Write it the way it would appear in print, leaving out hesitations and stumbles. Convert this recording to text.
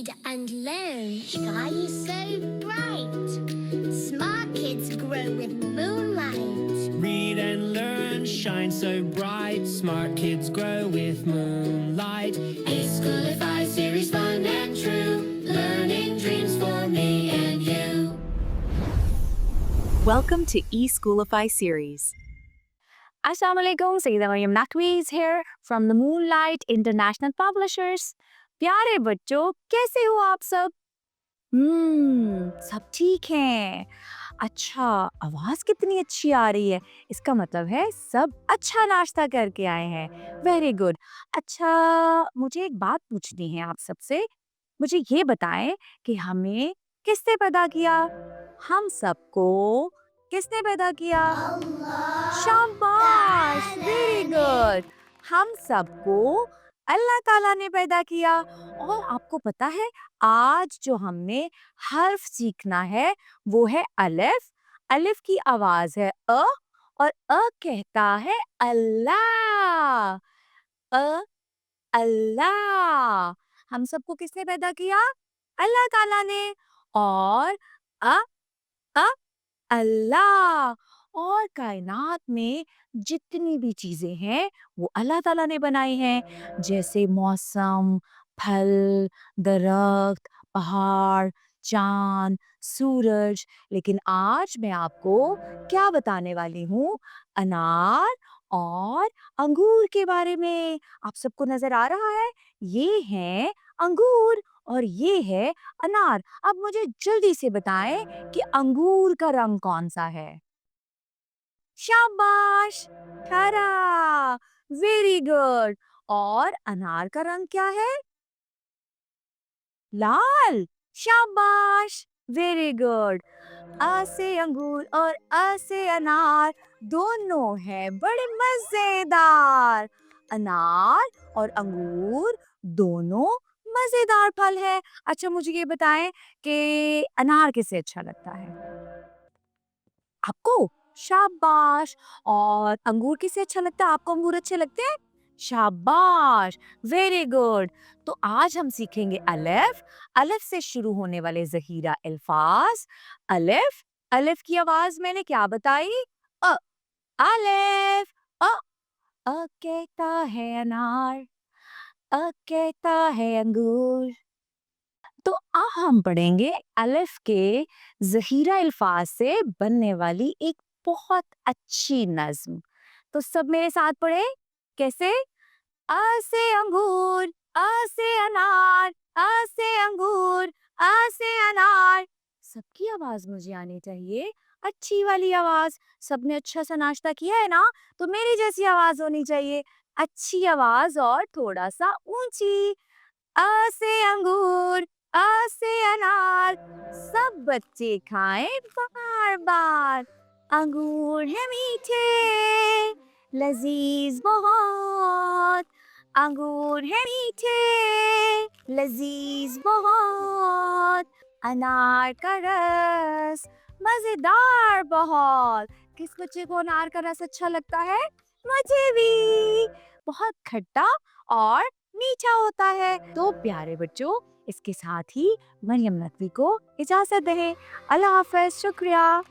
read and learn. Sky is so bright. Smart kids grow with moonlight. Read and learn, shine so bright. Smart kids grow with moonlight. E-Schoolify series, fun and true. Learning dreams for me and you. Welcome to E-Schoolify series. Assalamualaikum, Sayyida Maryam Naqvi is here from the Moonlight International Publishers. प्यारे बच्चों, कैसे हो आप सब? सब ठीक हैं। अच्छा, आवाज कितनी अच्छी आ रही है। इसका मतलब है सब अच्छा नाश्ता करके आए हैं। Very good. अच्छा, मुझे एक बात पूछनी है आप सबसे। मुझे ये बताएं कि हमें किसने पैदा किया? हम सबको किसने पैदा किया? शाबाश, वेरी गुड। हम सबको अल्लाह ताला ने पैदा किया। और आपको पता है आज जो हमने हर्फ सीखना है वो है अलिफ। अलिफ की आवाज है अ और अ कहता है अल्लाह। अ अल्लाह। हम सबको किसने पैदा किया? अल्लाह ताला ने। और अ अ अल्लाह। और कायनात में जितनी भी चीजें हैं वो अल्लाह ताला ने बनाई हैं, जैसे मौसम, फल, दरख्त, पहाड़, चांद, सूरज। लेकिन आज मैं आपको क्या बताने वाली हूँ? अनार और अंगूर के बारे में। आप सबको नजर आ रहा है? ये हैं अंगूर और ये है अनार। अब मुझे जल्दी से बताएं कि अंगूर का रंग कौन सा है? शाबाश, हरा। Very good. और अनार का रंग क्या है? लाल। शाबाश, वेरी गुड। अ से अंगूर और अ से अनार दोनों हैं बड़े मजेदार। अनार और अंगूर दोनों मजेदार फल है। अच्छा, मुझे ये बताएं कि अनार किसे अच्छा लगता है? आपको? शाबाश। और अंगूर किसे अच्छा लगता है? आपको अंगूर अच्छे लगते हैं? शाबाश, वेरी गुड। तो आज हम सीखेंगे अलिफ। अलिफ से शुरू होने वाले ज़हीरा अल्फाज। अलिफ। अलिफ की आवाज मैंने क्या बताई? अ। अलिफ। अ। अ कहता है अनार, अ कहता है अंगूर। तो अब हम पढ़ेंगे अलिफ के ज़हीरा अल्फाज से बनने वाली एक बहुत अच्छी नज्म। तो सब मेरे साथ पढ़े। कैसे? अ से अंगूर, अ से अनार, अ से अंगूर, अ से अनार। सबकी आवाज मुझे आनी चाहिए, अच्छी वाली आवाज। सबने अच्छा सा नाश्ता किया है ना? तो मेरी जैसी आवाज होनी चाहिए, अच्छी आवाज और थोड़ा सा ऊंची। अ से अंगूर, अ से अनार, सब बच्चे खाएं बार बार। अंगूर है मीठे, लजीज बहुत। अंगूर है मीठे, लजीज बहुत। अनार का रस मजेदार बहुत। किस बच्चे को अनार का रस अच्छा लगता है? मुझे भी। बहुत खट्टा और मीठा होता है। तो प्यारे बच्चों, इसके साथ ही मरियम नकवी को इजाजत दें। अल्लाह हाफ़िज़, शुक्रिया।